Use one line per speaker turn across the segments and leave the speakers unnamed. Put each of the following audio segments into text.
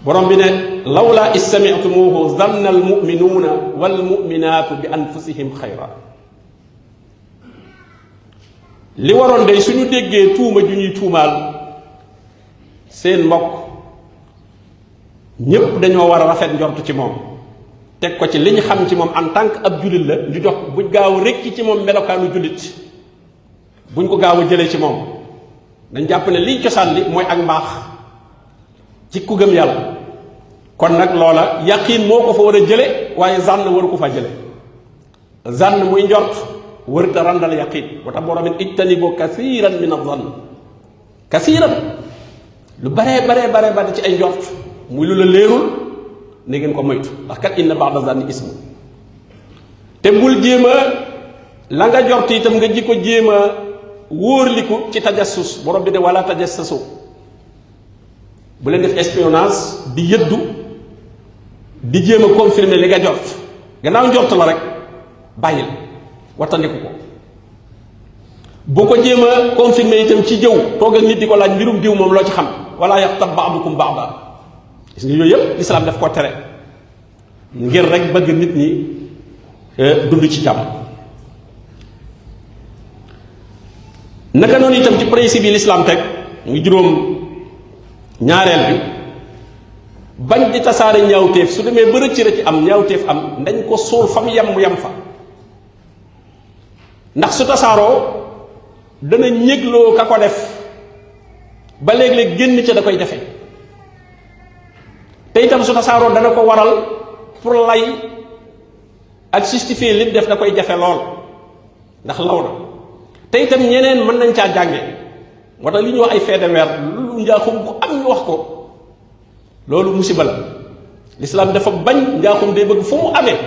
borom bi ne lawla is sami'tumuhu zanna al mu'minuuna wal mu'minaatu bi anfusihim xayra. li waroon day suñu déggee tuuma ju ñuy tuumaal seen mbokk ñépp dañoo war a rafet njort ci moom teg ko ci li ñu xam ci moom en tant que ab jullit la ñu jox buñ gaaw a rekki ci moom melokaanu jullit buñ ko gaaw a jëlee ci moom dañ jàpp ne liy cosaan li mooy ak mbaax ci ku gëm yàlla. kon nag loola yaqiin moo ko fa war a jële waaye zann waru ko fa jële. zann muy njort wërta randal yaqiin moo tax borom it ijtanibu kasiiran min az-zann kasiiran lu bare ci ay njort muy lu la leerul ne ngeen ko moytu ndax kat inna ba'da zanni ismu. te bul jéem a la nga jort itam nga ji ko jéem a wóorliku ci tajassus borom bi de wala tajassasu bu leen def espionnage di yëddu di jéem a confirmer li nga jort gannaaw njort la rek bàyyil wattandiku ko. bu ko jéem a confirmer itam ci jëw toog ak nit di ko laaj mbirum diw moom loo ci xam wala yaxtab ba'dukum ba'da. gis nga yooyu yëpp lislaam daf ko tere ngir rek bëgg nit ñi dund ci jàmm. naka noonu itam ci principe yi lislaam teg muy juróom ñaareel bi bañ di tasaare ñaawteef su demee ba rëcc am ñaawteef am ndañ ko suul fa mu yem fa ndax su tasaaroo dana ñégloo ka ko def ba léeg-léeg génn ca da koy jafe te itam su tasaaroo dana ko waral pour lay ak justifier li def da koy jafe lool ndax law na te itam ñeneen mën nañ caa jànge moo tax li ñuy wax ay fait divers lu njaaxum bu am ñu wax ko loolu musiba la. lislaam dafa bañ njaaxum day bëgg fu mu amee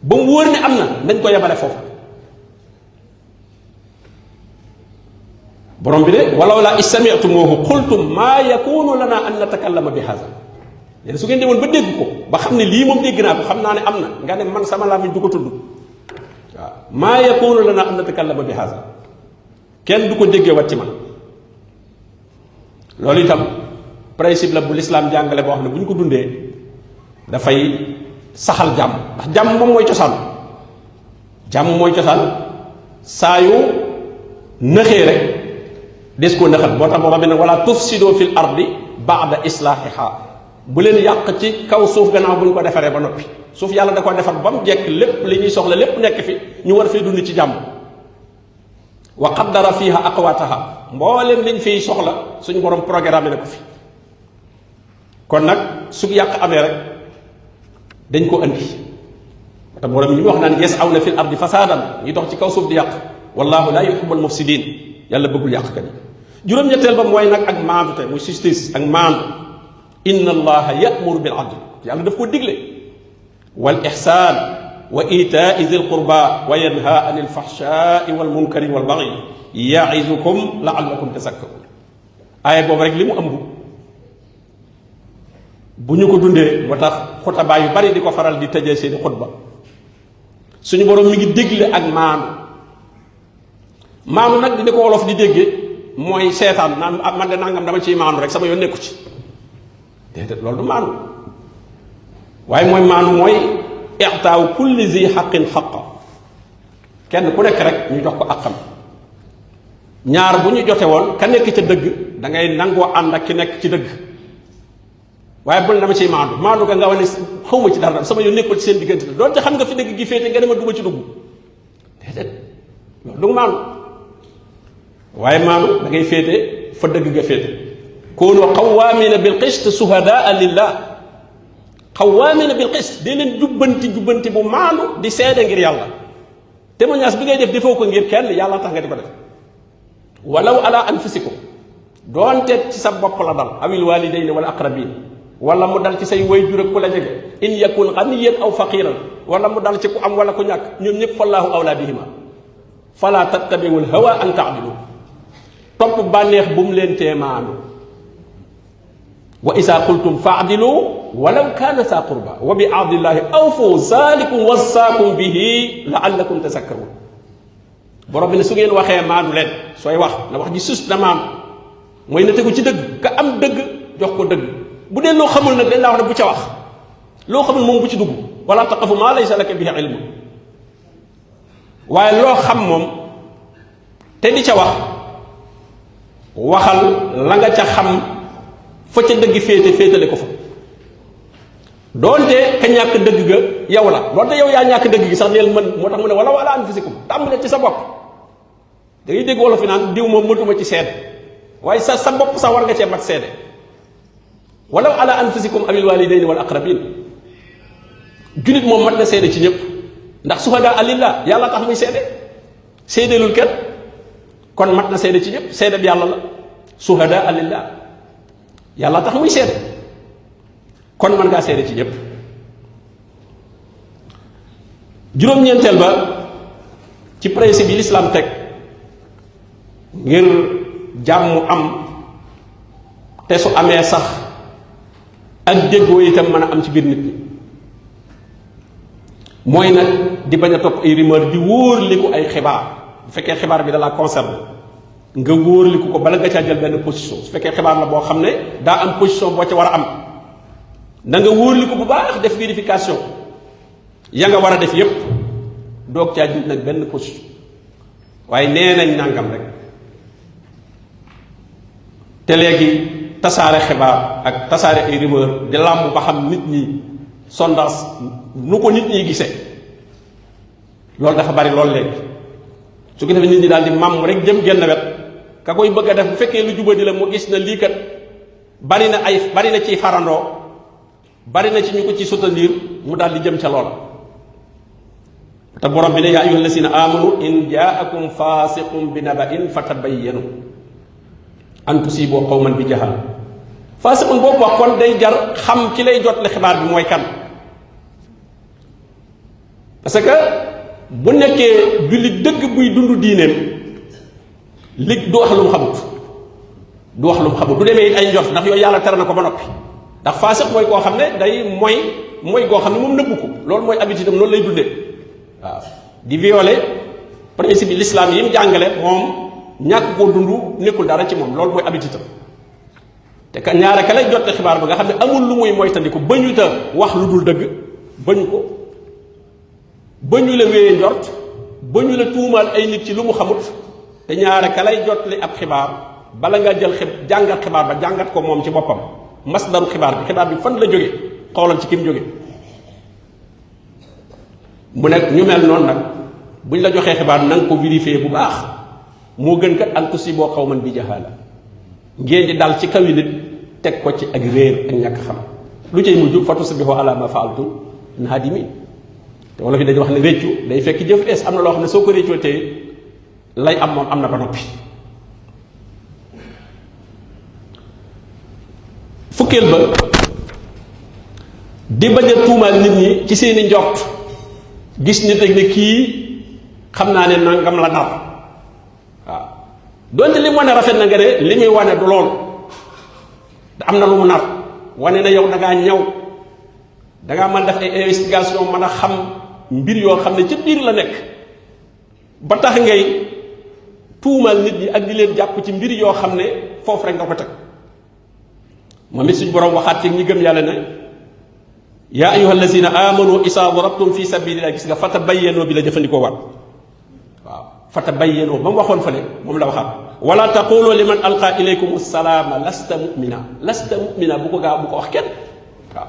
ba mu wóor ne am na nañ ko yemale foofu. borom bi de walaw laa is sami'tumuuhu qultum maa yakunu lana an natakallama bi haza. yéen su ngeen demoon ba dégg ko ba xam ne lii moom dégg naa ko xam naa ne am na nga ne man sama làmmiñ du ko tudd waaw maa yakunu lana an natakallama bi haza kenn du ko déggee wat ci man. loolu itam principe la bu lislaam jàngale boo xam ne bu ñu ko dundee dafay saxal jàmm ndax jàmm moom mooy cosaan. jàmm mooy cosaan saa yu nëxee rek des koo nëxal boo tax borom bi ne wala tufsido fil ardi ba'da islahiha bu leen yàq ci kaw suuf gannaaw bu ñu ko defaree ba noppi. suuf yàlla da ko defar ba mu jekk lépp li ñuy soxla lépp nekk fi ñu war fee dund ci jàmm. wa qaddara fiha aqwataha mbooleem liñ fiy soxla suñu borom programme na ko fi. kon nag su yàq amee rek dañ ko andi te borom ñi mu wax naan yas'awna fil ardi fasadan ñi dox ci kaw suuf di yàq wallahu la yuhibbul mufsidin yàlla bëggul yàqkat yi. juróom-ñetteel ba mooy nag ak maandute muy justice ak maandu. inna allaha ya'muru bil adl yàlla daf ko digle wal ihsan wa itaai dil qurba wa yanha anil fahshai wal munkari wal baghi ya'izukum la'allakum tazakkarun. aaya boobu rek li mu ëmb bu ñu ko dundee moo tax xutaba yu bari di ko faral di tëjee seeni xutba suñu borom mi ngi dégle ak maanu nag di ko wolof di dégge mooy seetaan naan man de nangam dama ciy maanu rek sama yoon nekku ci déedéet loolu du maanu waaye mooy maanu mooy i'taaw kulli zi haqqin haqqa kenn ku nekk rek ñu jox ko àqam. ñaar bu ñu jote woon ka nekk ca dëgg da ngay nangoo ànd ak ki nekk ci dëgg waaye bul dama ciy maandu ga nga wane xawma ci dara sama yoon nekkul ci seen diggante la doonte xam nga fi dëgg gi féete nga dema duma ci dugg déedéet loolu du maandu waaye maandu da ngay féete fa dëgg nga féete. koonu qawwaamina bil qist suhadaa lillah qawwaamina bil qist dee leen jubbanti bu maandu di seede ngir yàlla. témoignage bi ngay def defoo ko ngir kenn yàlla tax nga di ko def. walaw ala anfusikum doonte ci sa bopp la dal awil walidayni wal aqrabin wala mu dal ci say wayjur ak ku la jege in yakun ghaniyan aw faqiran wala mu dal ci ku am wala ku ñàkk ñoom ñëpp fallahu awla bihima fala tattabi'ul hawa an ta'dilu topp bànneex bu mu leen tee maandu. wa isa qultum fa'dilu walaw kana sa qurba wa bi ahdillahi awfu zalikum wasaakum bihi la'allakum tazakkarun. borom bi ne su ngeen waxee maandu leen sooy wax na wax ji sus na maandu mooy na tegu ci dëgg ka am dëgg jox ko dëgg bu dee loo xamul nag dañ laa wax ne bu ca wax loo xamul moom bu ci dugg wala taqafu maa laysa laka bihi ilm waaye loo xam moom te di ca wax waxal la nga ca xam fa ca dëgg féetale ko fa doonte ka ñàkk dëgg ga yow la doonte yow yaa ñàkk dëgg gi sax neel mën moo tax mu ne wala wala anfusikum tàmbale ci sa bopp da ngay dégg wolof fi naan diw moom mëtuma ci seede waaye sa bopp sax war nga cee mat seede wala ala anfusikum awil walidayni wal aqrabin julit moom mat na seede ci ñëpp ndax suhada alillah yàlla tax muy seede seedeelul kenn kon mat na seede ci ñëpp seede bi yàlla la suhada alillah yàlla tax muy seede kon mën ngaa seede ci ñëpp juróom-ñeenteel ba ci principe yi l'islam teg ngir jàmm am te su amee sax ak déggoo itam mën a am ci biir nit ñi mooy nag di bañ a topp ay rumeur di wóorliku ay xibaar bu fekkee xibaar bi da la concerne nga wóorliku ko bala nga caa jël benn position su fekkee xibaar la boo xam ne daa am position boo ca war a am na nga wóorliku bu baax def vérification ya nga war a def yépp doog caa jël nag benn position waaye nee nañ nangam rek te léegi tasaare xibaar ak tasaare ay rumeur di làmb ba xam nit ñi sondage nu ko nit ñi gisee loolu dafa bari loolu léegi su ko defee nit ñi daal di màmm rek jëm genn wet ka koy bëgg a def bu fekkee lu jubadi la mu gis na lii kat bari na ciy farandoo bari na ci ñu ko ci soutenir mu daal di jëm ca loola te borom bi ne yaa ayyuha alladina amanu in jaakum fasiqun bi naba'in fatabayyanu an tusibu qawman bi jahal fasiqun boobu wax kon day jar xam ki lay jot li xibaar bi mooy kan parce que bu nekkee jullit dëgg buy dund diineem li du wax lu mu xamut du demee it ay njort ndax yooyu yàlla tere na ko ba noppi ndax faasiq mooy koo xam ne day mooy goo xam ne moom nëbbu ko loolu mooy habitude am loolu lay dundee waaw di violer principe bi l'islam yi mu jàngale moom ñàkk koo dund nekkul dara ci moom loolu mooy habitude am te ka ñaare ka lay jotte xibaar ba nga xam ne amul lu muy moytandiku bañu ta wax lu dul dëgg bañu ko bañu la wéyee njort bañu la tuumaal ay nit ci lu mu xamut te ñaare ka lay jottali ab xibaar bala nga jël jàngat xibaar ba jàngat ko moom ci boppam masdaru xibaar bi fan la jóge xoolal ci kim jóge mu ne ñu mel noonu nag buñ la joxee xibaar na nga ko vérifier bu baax moo gën kat an tusiboo qawman bi jahaala ngeen di dal ci kaw yi nit teg ko ci ak réer ak ñàkk xam lu cay mujj fa tusbihu ala ma faaltum naadimin te wala fi dañuy wax ne réccu day fekk jëf ees am na loo xam ne soo ko réccoo tey lay am moom am na ba noppi fukkeel ba di bañ a tuumaal nit ñi ci seeni njort gis nit ak ne kii xam naa ne nangam la nar waaw donte li mu wane rafet na nga ne li muy wane du loolu am na lu mu nar wane na yow da ngaa ñaw da ngaa mën def ay investigation mën a xam mbir yoo xam ne ci biir la nekk ba tax ngay tuumaal nit ñi ak di leen jàpp ci mbir yoo xam ne foofu rek nga ko teg moom it suñu borom waxaat ci ñi gëm yàlla ne yaa ayuha allazina amanu isa darabtum fi sabilillah gis nga fatabayyanu bi la jëfandikoo waat waaw fatabayyanu ba mu waxoon fële moom la waxaat wala taqulu liman alqa ilaykum assalaama lasta mu'mina bu ko wax kenn waaw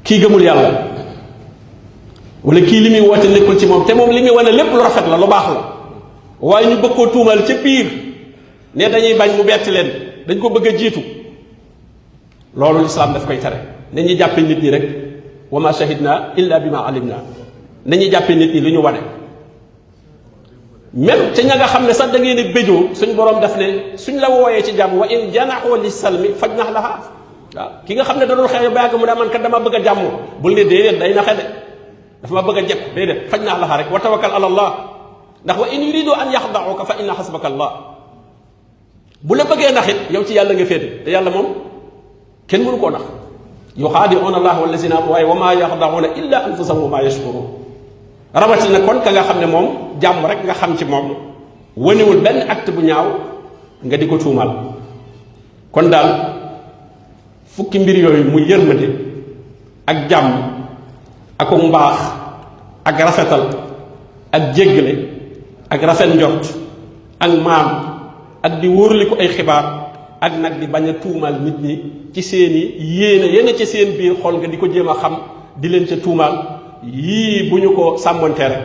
kii gëmul yàlla wala kii li muy woote nekkul ci moom te moom li muy wane lépp lu rafet la lu baax la waaye ñu bëgg koo tuumal ca biir ne dañuy bañ mu bett leen dañ ko bëgg a jiitu loolu lislaam daf koy tere nañuy jàppe nit ñi rek wa ma shahidna illa bi ma alimna nañuy jàppe nit ñi lu ñu wane même ca ña nga xam ne sax da ngeen a béjoo suñ borom daf ne suñ la wooyee ci jàmm wa in janaxoo li salmi fajnax laha waaw ki nga xam ne da doon xeex ba yàgg mu ne man kat dama bëgg a jàmmoo bul ne déedéet day naxe de dafa ma bëgg a jekk déedéet fajnax laha rek wa tawakkal ala allah ndax wa in yuridu an yaxdauka fa inna xasbaka allah bu la bëggee nax it yow ci yàlla nga féete te yàlla moom kenn mënu koo nax yuxaadi'uuna allaha wallazina waaye wa maa yaxda'uuna illa anfusahum wa maa yashkuruun rawatina kon ka nga xam ne moom jàmm rek nga xam ci moom wanewul benn acte bu ñaaw nga di ko tuumal kon daal fukki mbir yooyu muy yërmande ak jàmm ak mbaax ak rafetal ak jéggale ak rafet njort ak maam ak di wóorliku ay xibaar ak nag di bañ a tuumaal nit ñi ci seeni yéene ci seen biir xol nga di ko jéem a xam di leen ca tuumaal yii bu ñu ko sàmmantee rek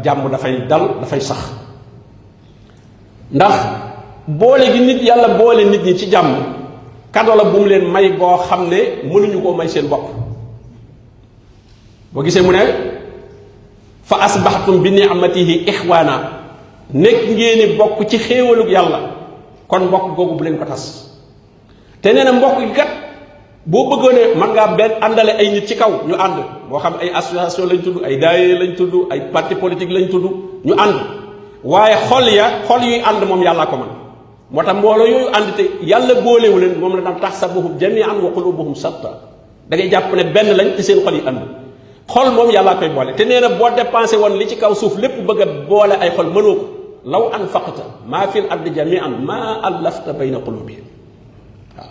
jàmm dafay dal dafay sax ndax boole gi nit yàlla boole nit ñi ci jàmm kado la bu mu leen may boo xam ne mënuñu koo may seen bopp boo gisee mu ne fa asbaxtum bi ni'matihi ixwaana nekk ngeeni bokk ci xéewalug yàlla kon mbokk googu bu leen ko tas te nee na mbokk gi kat boo bëggoone mën ngaa benn àndale ay nit ci kaw ñu ànd moo xam ay association lañ tudd ay daayira lañ tudd ay parti politique lañ tudd ñu ànd waaye xol yuy ànd moom yàllaa ko man moo tax mbooloo yooyu ànd te yàlla boolewu leen moom la daan tahsabuhum jami'an wa qulubuhum shatta da ngay jàpp ne benn lañ te seen xol yi ànd xol moom yàllaa koy boole te nee na boo dépensé woon li ci kaw suuf lépp bëgg a boole ay xol mënoo ko law anfaqta maa fil ardi jami'an maa allafta bayna qulubihim waaw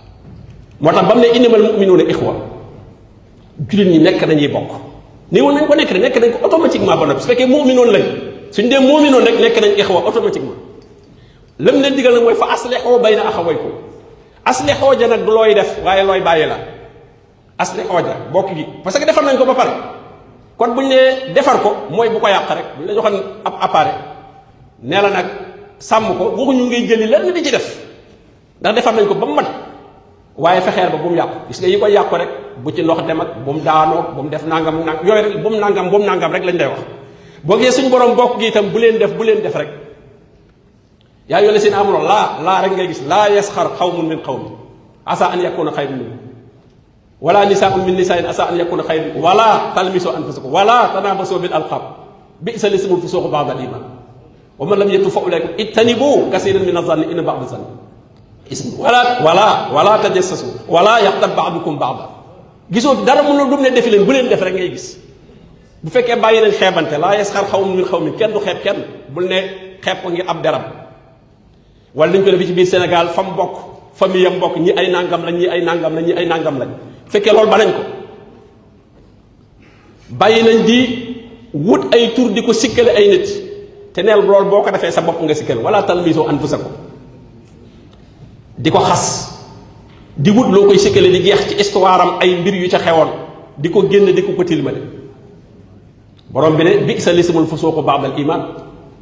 moo tax ba mu ne innamal mu'minuuna ixwa jullit ñi nekk nañuy bokk nii woon nañ ko nekk nañ ko automatiquement ba noppi su fekkee mu'minoon lañ suñ dee mu'minoon rek nekk nañ ixwa automatiquement lam leen digal nag mooy fa aslihoo bayna axawaykum aslihoo ja nag du looy def waaye looy bàyyi la aslihoo ja bokk gi parce que defar nañ ko ba pare kon buñ ne defar ko mooy bu ko yàq rek buñ la joxoon ab appareil nee la nag sàmm ko waxuñu ngay jëli lenn di ci def ndax defar nañ ko ba mu mat waaye fexeer ba bu mu yàqu gis nga yi koy yàqu rek bu ci ndox dem ak bu mu daanoo bu mu def nangam yooyu rek bu mu nangam rek lañ day wax boo gisee suñu borom bokk gi itam bu leen def rek yaa ayyuhal lazina amanu laa rek ngay gis laa yasxar xawmun min xawmin asa an yakuna xayrun minhum wala nisaa'un min nisaa'in asa an yakuna xayrun minhum wala talmisu anfusakum wala tanabasu bil alqab bi'sa lismul fusuqu ba'da al iman wa man lam yatub fa ulaika ijtanibu kasiran min az-zanni inna ba'da zanni ism wala tajassasu wala yaxtab ba'dukum ba'da gisoo dara mënul dum ne defi leen bu leen def rek ngay gis bu fekkee bàyyi nañ xeebante laa yasxar xawmun min xawmin kenn du xeeb kenn bul ne xeeb ko ngir ab deram wala dañ ko def ci biir Sénégal fa mu bokk famille yam bokk ñi ay nangam lañ ñi ay nangam lañ ñi ay nangam lañ fekkee loolu ba nañ ko bàyyi nañ di wut ay tur di ko sikkale ay nit te neel loolu boo ko defee sa bopp nga sikkal wala talmizu anfusakum di ko xas di wut loo koy sikkale di jeex ci histoire am ay mbir yu ca xewoon di ko génn di ko tilmale borom bi ne bi'sa lismul fusuuqu ba'dal iman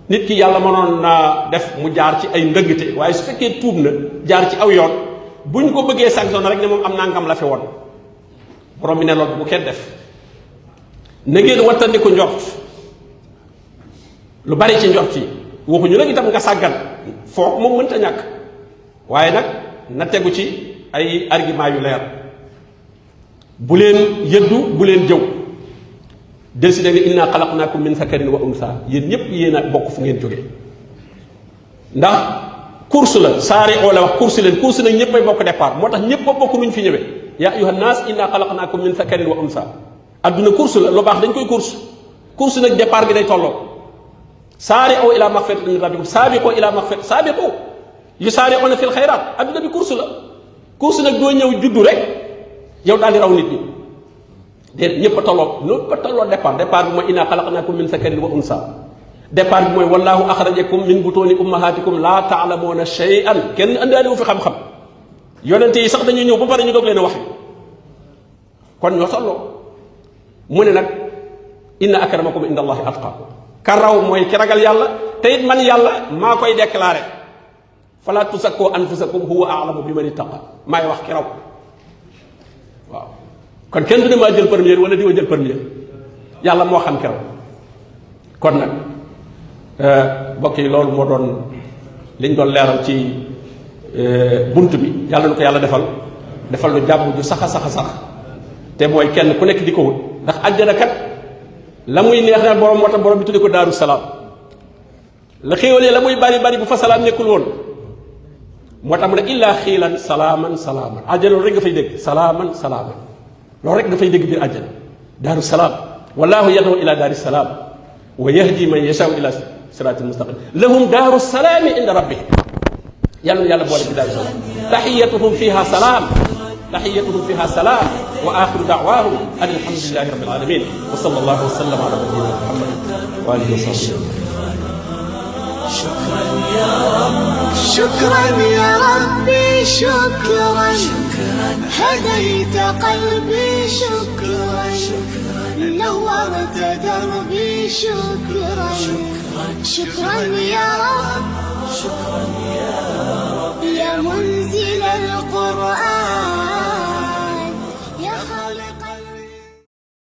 nit ki yàlla mënoon naa def mu jaar ci ay ndëggte waaye su fekkee tuub na jaar ci aw yoon buñ ko bëggee sanctionné rek ne moom am nangam la fi woon borom bi ne loolu bu kenn def na ngeen wattandiku njort lu bari ci njort yi waxuñu nag itam nga sàggan foog moom mënta ñàkk waaye nag na tegu ci ay argument yu leer bu leen yëddu bu leen jëw décidé ne inna xalaqnaakum min zakarin wa unsa yéen ñëpp yéen a bokk fu ngeen jógee ndax course la saari oo la wax course nag ñëpp ay bokk départ moo tax ñëpp a bokk nuñ fi ñëwee yaa ayyuhan naas inna xalaqnaakum min zakarin wa unsa adduna course la lu baax dañ koy course nag départ bi day tolloo saari oo ila magfiratin min rabbikum saabiqoo ila magfiratin saabiqoo yusaari'uuna fil xayraat adduna bi course nag doo ñëw juddu rek yow daal di raw nit ñi déet ñëpp a tolloo départ bi mooy inna xalaqnaakum min zakarin wa unsa départ bi mooy wallahu axrajakum min butuuni ummahatikum laa taalamuuna shay'an kenn andaale wu fi xam-xam yonente yi sax dañuy ñëw ba pare ñu doog leen a wax kon ñoo tolloo mu ne nag inna akramakum inda allahi atqaakum ka raw mooy ki ragal yàlla te it man yàlla maa koy déclaré fala tusakkoo anfusakum huwa a'lamu bi man ittaqa maay wax ki raw waaw kon kenn du ne maa jël première wala di wa jël première yàlla moo xam ki raw kon nag mbokk yi loolu moo doon liñ doon leeral ci bunt bi yàlla na ko yàlla defal lu jàmm ju sax te mooy kenn ku nekk di ko wut ndax àjjana kat la muy neex na borom moo tax borom bi tudde ko daaru salaam la xéewalee la muy bari bu fa salaam nekkul woon moo tax mu ne illaa xiilan salaaman àjjana loolu rek nga fay dégg salaaman loolu rek nga fay dégg biir àjjana daaru salaam wallahu yad'u ila daari salaam wa yahdi man yashaa'u ila siraatin mustaqim lahum daaru salaami inda rabbihim yàlla yàlla boole ci daal salaam taxiyatuhum fiha salaam taxiyatuhum fiha salaam wa axiru da'waahum an alhamdulillahi rabbil alamin wa sallallahu wa sallam ala nabiyyina muhammad wa alihi wa sahbihi.
شكرا يا رب شكرا يا ربي شكرا هديت قلبي شكرا نورت دربي شكرا شكرا يا رب يا منزل القرآن